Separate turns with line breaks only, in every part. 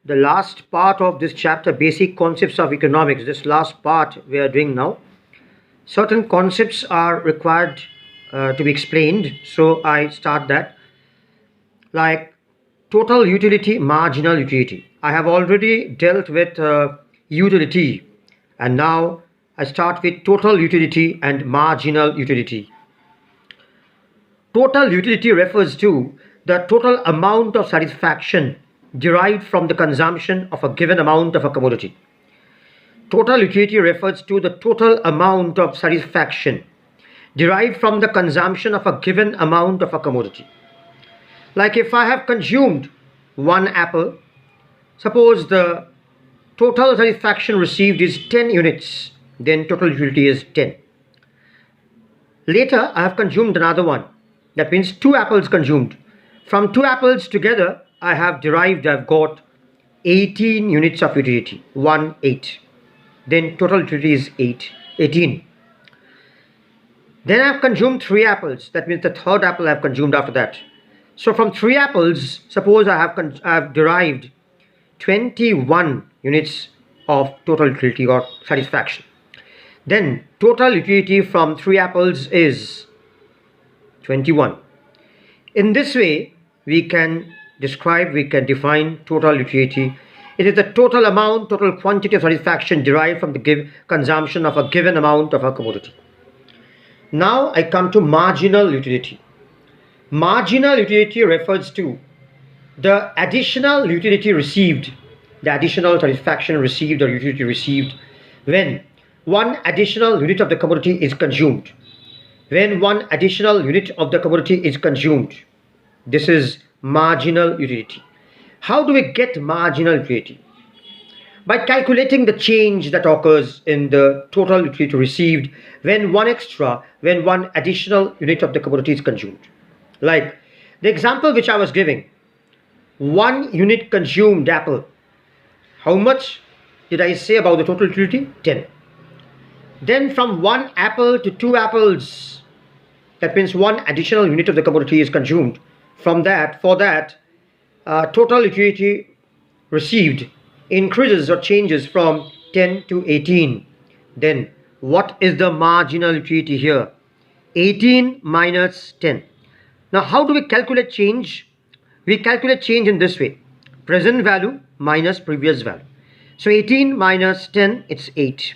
the last part of this chapter, Basic Concepts of Economics. This last part we are doing now. Certain concepts are required to be explained, so I start that. Like total utility, marginal utility. I have already dealt with utility, and now I start with total utility and marginal utility. Total utility refers to the total amount of satisfaction derived from the consumption of a given amount of a commodity. Total utility refers to the total amount of satisfaction derived from the consumption of a given amount of a commodity. Like if I have consumed one apple, suppose the total satisfaction received is 10 units, then total utility is 10. Later I have consumed another one. That means 2 apples consumed. From 2 apples together, I've got 18 units of utility, 1, 8. Then total utility is 18. Then I've consumed 3 apples. That means the third apple I've consumed after that. So from 3 apples, suppose I have derived 21 units of total utility or satisfaction. Then total utility from 3 apples is 21. In this way, we can define total utility. It is the total amount, total quantity of satisfaction derived from the consumption of a given amount of a commodity. Now I come to marginal utility. Marginal utility refers to the additional utility received, the additional satisfaction received or utility received when one additional unit of the commodity is consumed. When one additional unit of the commodity is consumed, this is marginal utility. How do we get marginal utility? By calculating the change that occurs in the total utility received when one additional unit of the commodity is consumed. Like the example which I was giving, 1 unit consumed apple. How much did I say about the total utility? 10. Then from 1 apple to 2 apples, that means 1 additional unit of the commodity is consumed. For that, total utility received increases or changes from 10 to 18. Then what is the marginal utility here? 18 minus 10. Now how do we calculate change? We calculate change in this way. Present value minus previous value. So 18 minus 10, it's 8.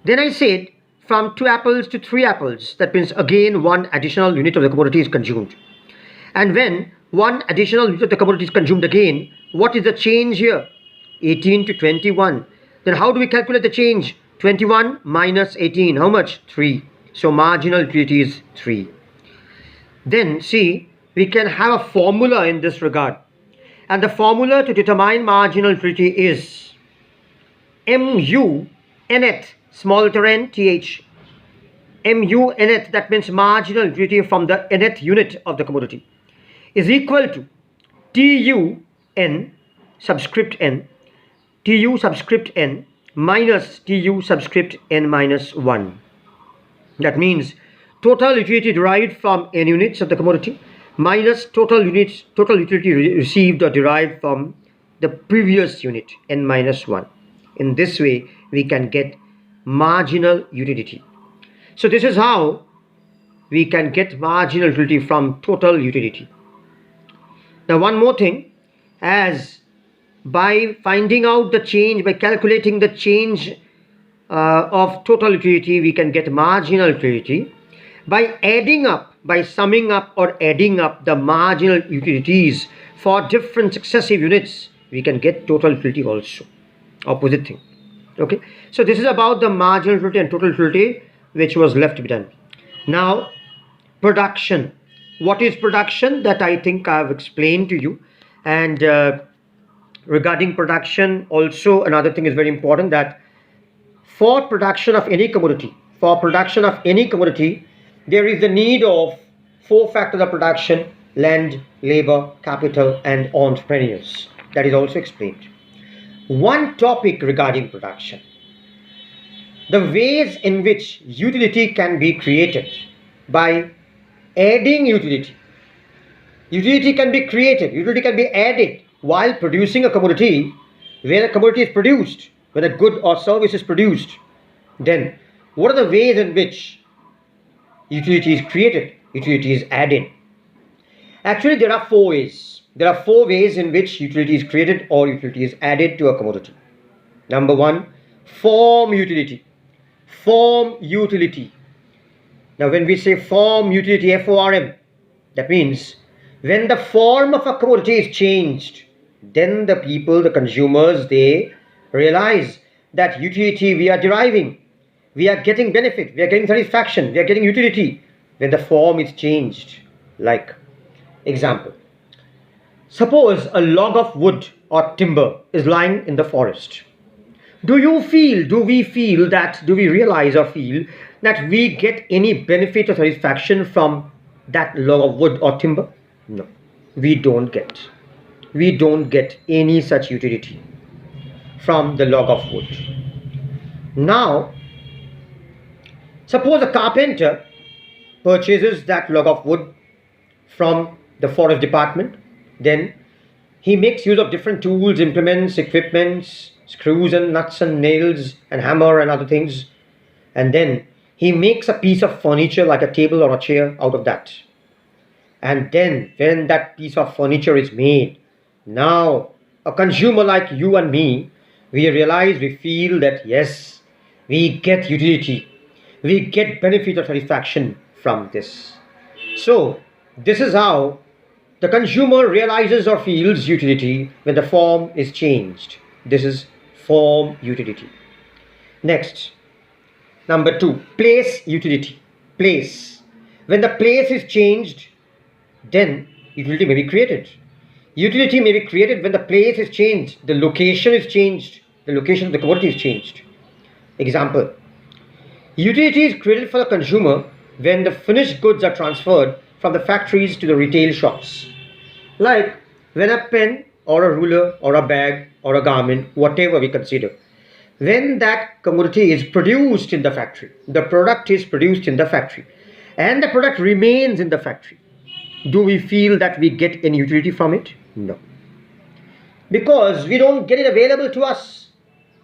Then I said from 2 apples to 3 apples. That means again 1 additional unit of the commodity is consumed. And when 1 additional unit of the commodity is consumed again, what is the change here? 18 to 21. Then how do we calculate the change? 21 minus 18. How much? 3. So marginal utility is 3. Then see, we can have a formula in this regard. And the formula to determine marginal utility is MU nth, small letter n, th. MU nth, that means marginal utility from the nth unit of the commodity, is equal to TU n subscript n, TU subscript n minus TU subscript n minus 1. That means total utility derived from n units of the commodity minus total utility received or derived from the previous unit, n minus 1. In this way, we can get marginal utility. So this is how we can get marginal utility from total utility. Now one more thing, as by finding out the change, by calculating the change of total utility, we can get marginal utility. By summing up or adding up the marginal utilities for different successive units, we can get total utility also. Opposite thing. Okay. So this is about the marginal utility and total utility which was left to be done. Now production. What is production? That I think I have explained to you. And regarding production also, another thing is very important, that for production of any commodity, there is the need of 4 factors of production: land, labor, capital, and entrepreneurs. That is also explained. One topic regarding production: the ways in which utility can be created by adding utility. Utility can be created, utility can be added while producing a commodity, when a commodity is produced, when a good or service is produced, then what are the ways in which utility is created, utility is added? Actually, there are four ways. There are four ways in which utility is created or utility is added to a commodity. Number one, form utility. Form utility. Now, when we say form utility, FORM, that means when the form of a commodity is changed, then the people, the consumers, they realize that utility we are deriving, we are getting benefit, we are getting satisfaction, we are getting utility when the form is changed. Like, example, suppose a log of wood or timber is lying in the forest. Do we feel that, do we realize or feel that we get any benefit or satisfaction from that log of wood or timber? No, we don't get. We don't get any such utility from the log of wood. Now, suppose a carpenter purchases that log of wood from the forest department, then he makes use of different tools, implements, equipments, screws and nuts and nails and hammer and other things, and then he makes a piece of furniture like a table or a chair out of that. And then when that piece of furniture is made, now a consumer like you and me, we realize, we feel that yes, we get utility, we get benefit or satisfaction from this. So this is how the consumer realizes or feels utility when the form is changed. This is form utility. Next, number two, place utility. Place. When the place is changed, then utility may be created. Utility may be created when the place is changed, the location is changed, the location of the commodity is changed. Example, utility is created for the consumer when the finished goods are transferred from the factories to the retail shops. Like when a pen or a ruler or a bag or a garment, whatever we consider, when that commodity is produced in the factory, the product is produced in the factory, and the product remains in the factory, do we feel that we get any utility from it? No. Because we don't get it available to us.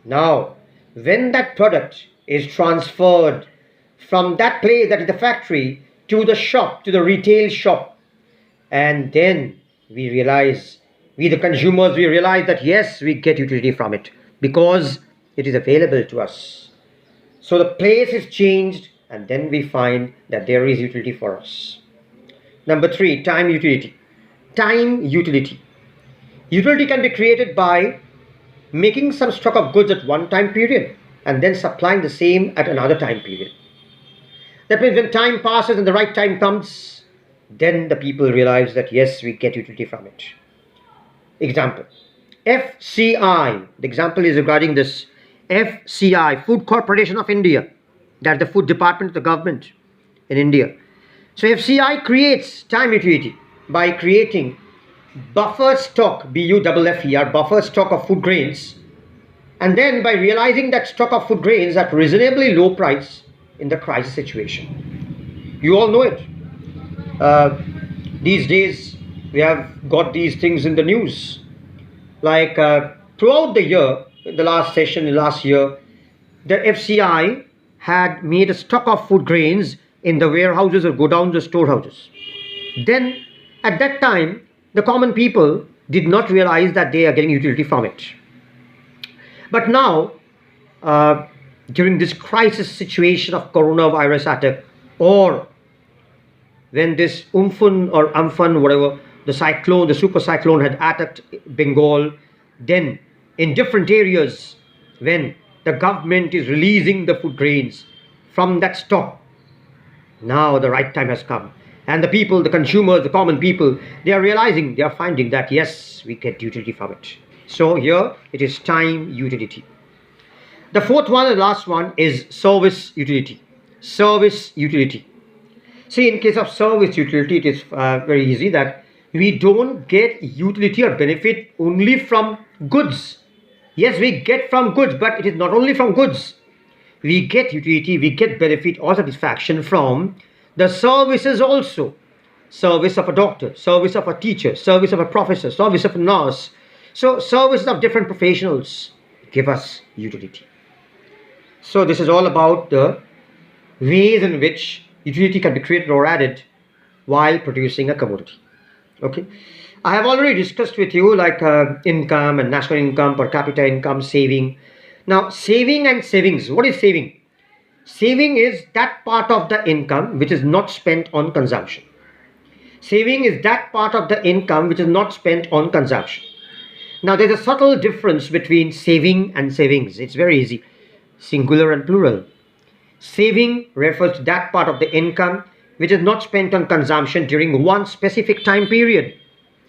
Now, when that product is transferred from that place, that is the factory, to the shop, to the retail shop, and then we realize, we the consumers, we realize that yes, we get utility from it because it is available to us. So the place is changed and then we find that there is utility for us. Number three, time utility. Time utility. Utility can be created by making some stock of goods at one time period and then supplying the same at another time period. That means when time passes and the right time comes, then the people realize that yes, we get utility from it. Example, FCI. The example is regarding this FCI, Food Corporation of India. That's the food department of the government in India. So FCI creates time utility by creating buffer stock, BUFFER, buffer stock of food grains, and then by realizing that stock of food grains at reasonably low price in the crisis situation. You all know it. These days we have got these things in the news. Like throughout the year, the last session, last year, the FCI had made a stock of food grains in the warehouses or godowns or storehouses. Then at that time, the common people did not realize that they are getting utility from it. But now, during this crisis situation of coronavirus attack, or when this Amphan, whatever, the cyclone, the super cyclone had attacked Bengal, then in different areas, when the government is releasing the food grains from that stock, now the right time has come. And the people, the consumers, the common people, they are realizing, they are finding that yes, we get utility from it. So here it is time utility. The fourth one and last one is service utility. Service utility. See, in case of service utility, it is very easy that we don't get utility or benefit only from goods. Yes, we get from goods, but it is not only from goods. We get utility, we get benefit or satisfaction from the services also. Service of a doctor, service of a teacher, service of a professor, service of a nurse, So services of different professionals give us utility. So this is all about the ways in which utility can be created or added while producing a commodity. Okay, I have already discussed with you like income and national income, per capita income, saving. Now saving and savings, what is saving? Saving is that part of the income which is not spent on consumption. Saving is that part of the income which is not spent on consumption. Now there's a subtle difference between saving and savings. It's very easy. Singular and plural. Saving refers to that part of the income which is not spent on consumption during one specific time period.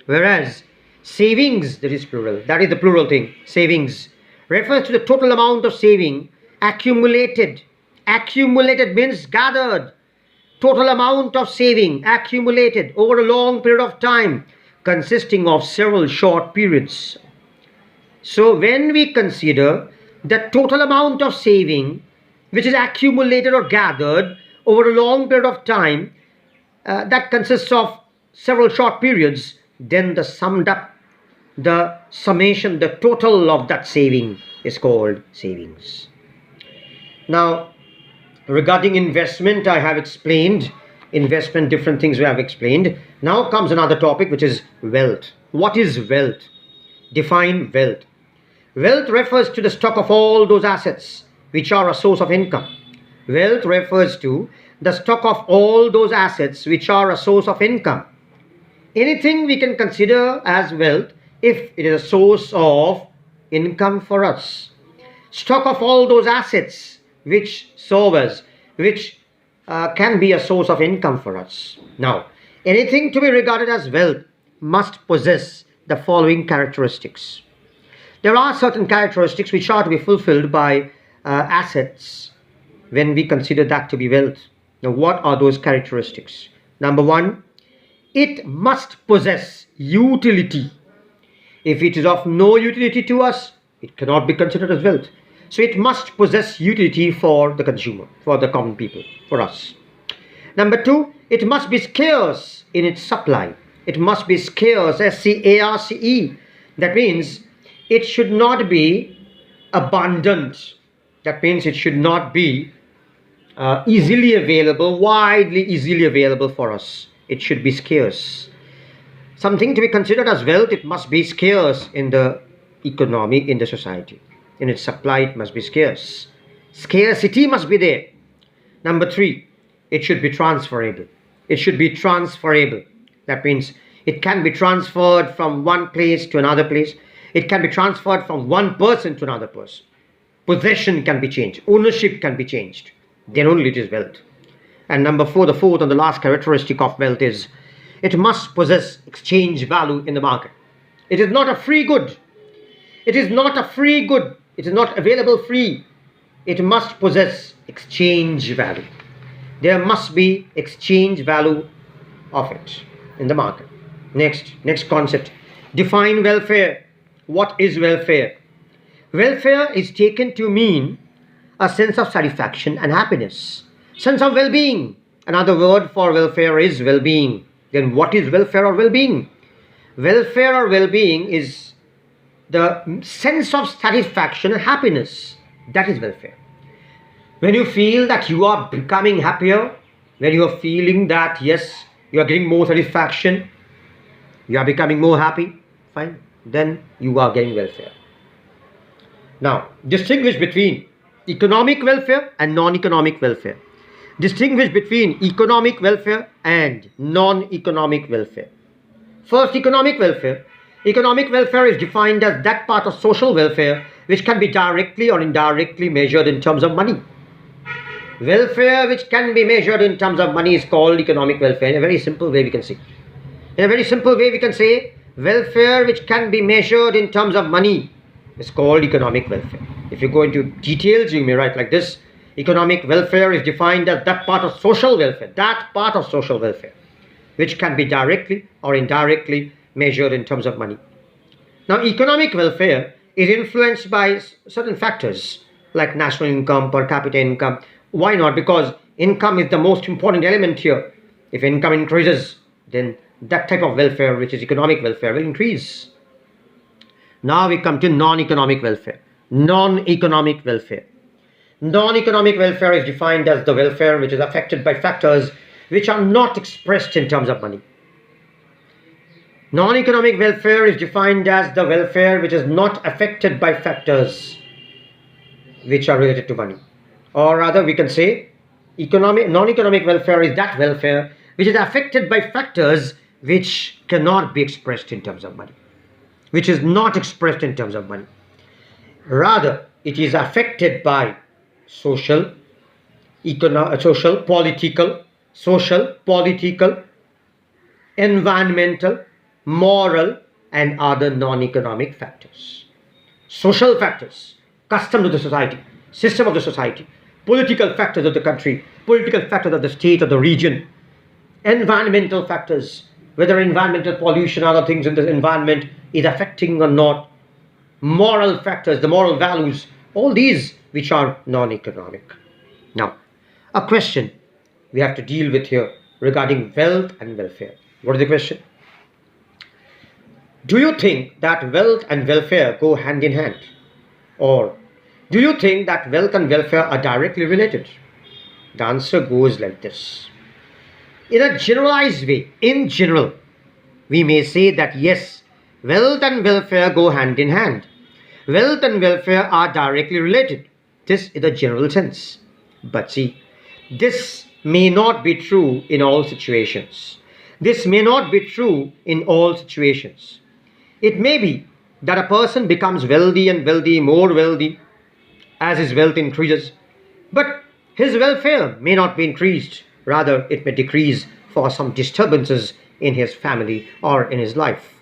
Whereas savings, that is plural, that is the plural thing, savings, refers to the total amount of saving accumulated. Accumulated means gathered. Total amount of saving accumulated over a long period of time, consisting of several short periods. So when we consider the total amount of saving which is accumulated or gathered over a long period of time, that consists of several short periods, then the summed up, the summation, the total of that saving is called savings. Now regarding investment, I have explained investment, different things we have explained. Now comes another topic, which is wealth. What is wealth? Define wealth. Wealth refers to the stock of all those assets which are a source of income. Wealth refers to the stock of all those assets which are a source of income. Anything we can consider as wealth if it is a source of income for us. Stock of all those assets which serve us, which can be a source of income for us. Now, anything to be regarded as wealth must possess the following characteristics. There are certain characteristics which are to be fulfilled by assets when we consider that to be wealth. Now, what are those characteristics? Number one, it must possess utility. If it is of no utility to us, it cannot be considered as wealth. So it must possess utility for the consumer, for the common people, for us. Number two, it must be scarce in its supply. It must be scarce, S-C-A-R-C-E. That means it should not be abundant. That means it should not be easily available, widely easily available for us. It should be scarce. Something to be considered as wealth, it must be scarce in the economy, in the society. In its supply, it must be scarce. Scarcity must be there. Number three, it should be transferable. It should be transferable. That means it can be transferred from one place to another place. It can be transferred from one person to another person. Possession can be changed. Ownership can be changed. Then only it is wealth. And number four, the fourth and the last characteristic of wealth is it must possess exchange value in the market. It is not a free good. It is not a free good. It is not available free. It must possess exchange value. There must be exchange value of it in the market. Next concept. Define welfare. What is welfare? Welfare is taken to mean a sense of satisfaction and happiness. Sense of well-being. Another word for welfare is well-being. Then what is welfare or well-being? Welfare or well-being is the sense of satisfaction and happiness. That is welfare. When you feel that you are becoming happier, when you are feeling that yes, you are getting more satisfaction, you are becoming more happy, fine, then you are getting welfare. Now, distinguish between economic welfare and non-economic welfare. Distinguish between economic welfare and non-economic welfare. First, economic welfare. Economic welfare is defined as that part of social welfare which can be directly or indirectly measured in terms of money. Welfare which can be measured in terms of money is called economic welfare. In a very simple way we can say. In a very simple way we can say welfare which can be measured in terms of money is called economic welfare. If you go into details, you may write like this. Economic welfare is defined as that part of social welfare, which can be directly or indirectly measured in terms of money. Now, economic welfare is influenced by certain factors like national income, per capita income. Why not? Because income is the most important element here. If income increases, then that type of welfare, which is economic welfare, will increase. Now we come to non-economic welfare. Non-economic welfare. Non-economic welfare is defined as the welfare which is affected by factors which are not expressed in terms of money. Non-economic welfare is defined as the welfare which is not affected by factors which are related to money. Or rather, we can say non-economic welfare is that welfare which is affected by factors which cannot be expressed in terms of money, which is not expressed in terms of money. Rather, it is affected by social, political, environmental, moral, and other non-economic factors. Social factors, custom of the society, system of the society, political factors of the country, political factors of the state or the region, environmental factors, whether environmental pollution, other things in the environment is affecting or not, moral factors, the moral values, all these which are non-economic. Now, a question we have to deal with here regarding wealth and welfare. What is the question? Do you think that wealth and welfare go hand in hand? Or do you think that wealth and welfare are directly related? The answer goes like this. In a generalized way, in general, we may say that yes, wealth and welfare go hand in hand. Wealth and welfare are directly related. This is the general sense. But see, this may not be true in all situations. This may not be true in all situations. It may be that a person becomes wealthy and wealthy, more wealthy, as his wealth increases, but his welfare may not be increased. Rather, it may decrease for some disturbances in his family or in his life.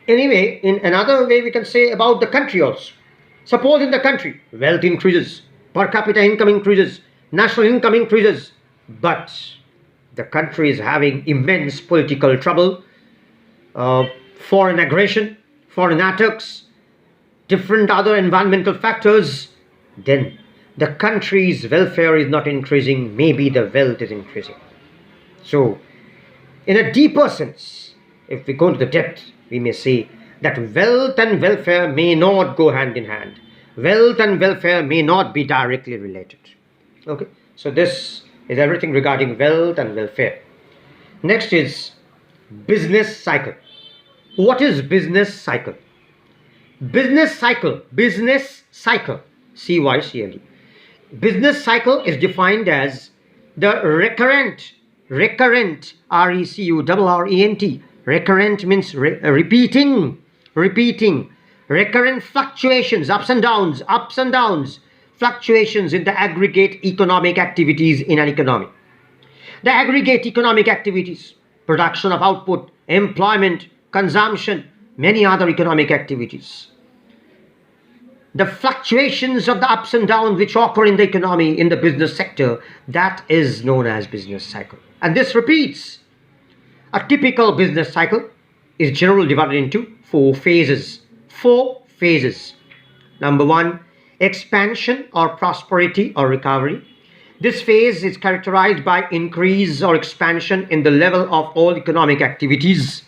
Anyway, in another way we can say about the country also. Suppose in the country, wealth increases, per capita income increases, national income increases, but the country is having immense political trouble, foreign aggression, foreign attacks, different other environmental factors, then the country's welfare is not increasing, maybe the wealth is increasing. So, in a deeper sense, if we go into the depth, we may say that wealth and welfare may not go hand in hand. Wealth and welfare may not be directly related. Okay, so this is everything regarding wealth and welfare. Next is business cycle. What is business cycle? Business cycle, CYCLE. Business cycle is defined as the recurrent, RECURRENT, recurrent means repeating, recurrent fluctuations, ups and downs, fluctuations in the aggregate economic activities in an economy. The aggregate economic activities, production of output, employment, consumption, many other economic activities. The fluctuations of the ups and downs which occur in the economy, in the business sector, that is known as business cycle. And this repeats. A typical business cycle is generally divided into 4 phases. 4 phases. Number 1, expansion or prosperity or recovery. This phase is characterized by increase or expansion in the level of all economic activities,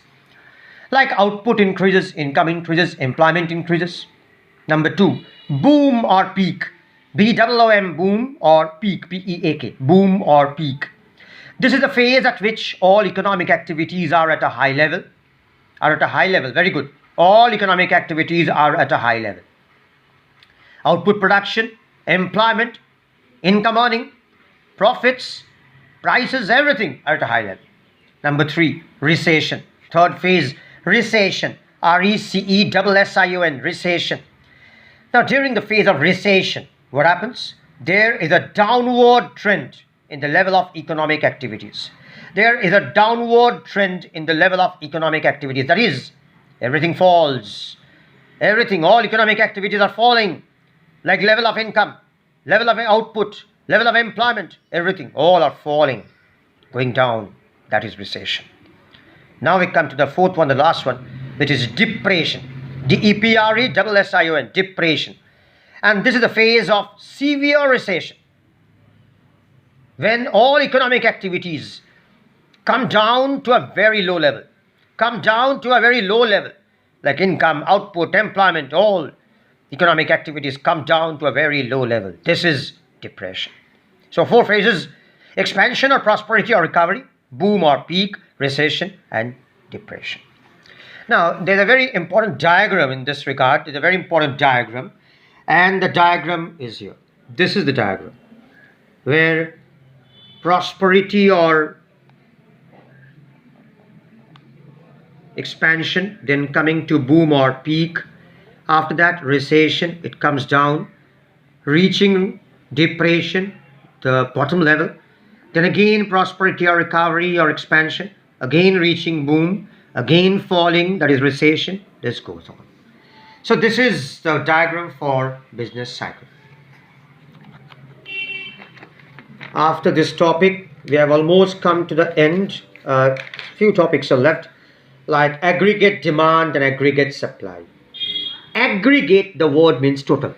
like output increases, income increases, employment increases. Number 2, boom or peak. BOOM, boom or peak, PEAK, boom or peak. This is the phase at which all economic activities are at a high level. Very good. All economic activities are at a high level. Output production, employment, income earning, profits, prices, everything are at a high level. Number 3, recession. Third phase, recession. RECESSION, recession. Now, during the phase of recession, what happens? There is a downward trend in the level of economic activities. That is, everything falls. All economic activities are falling, like level of income, level of output, level of employment, everything, all are falling, going down. That is recession. Now we come to the fourth one, the last one, which is depression. DEPRESSION, depression. And this is the phase of severe recession, when all economic activities come down to a very low level, like income, output, employment, all economic activities come down to a very low level. This is depression. So 4 phases: expansion or prosperity or recovery, boom or peak, recession, and depression. Now, there's a very important diagram in this regard. There's a very important diagram, and the diagram is here. This is the diagram where prosperity or expansion, then coming to boom or peak, after that recession, it comes down, reaching depression, the bottom level, then again prosperity or recovery or expansion, again reaching boom, again falling, that is recession. This goes on. So this is the diagram for business cycle. After this topic, we have almost come to the end. Few topics are left, like aggregate demand and aggregate supply. Aggregate, the word means total.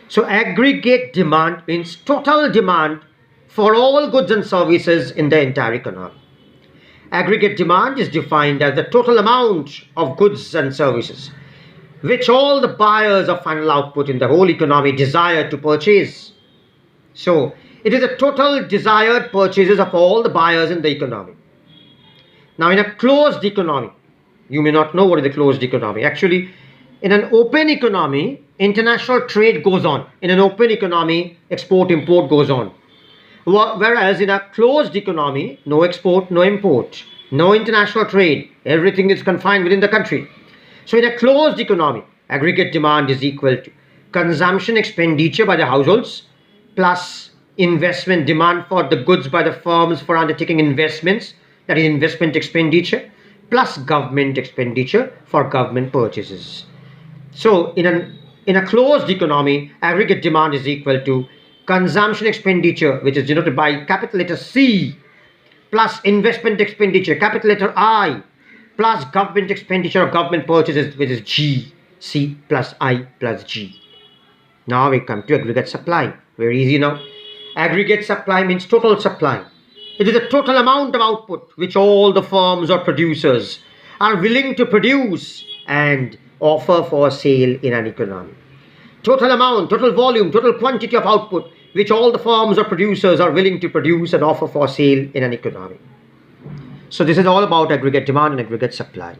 So aggregate demand means total demand for all goods and services in the entire economy. Aggregate demand is defined as the total amount of goods and services which all the buyers of final output in the whole economy desire to purchase. So it is the total desired purchases of all the buyers in the economy. Now, in a closed economy, you may not know what is a closed economy. Actually, in an open economy, international trade goes on. In an open economy, export import goes on. Whereas in a closed economy, no export, no import, no international trade, everything is confined within the country. So in a closed economy, aggregate demand is equal to consumption expenditure by the households plus investment demand for the goods by the firms for undertaking investments, that is investment expenditure, plus government expenditure for government purchases. So in a closed economy, aggregate demand is equal to consumption expenditure, which is denoted by capital letter C, plus investment expenditure, capital letter I, plus government expenditure or government purchases, which is G, C plus I plus G. Now we come to aggregate supply. Very easy now. Aggregate supply means total supply. It is the total amount of output which all the firms or producers are willing to produce and offer for sale in an economy. Total amount, total volume, total quantity of output which all the firms or producers are willing to produce and offer for sale in an economy. So this is all about aggregate demand and aggregate supply.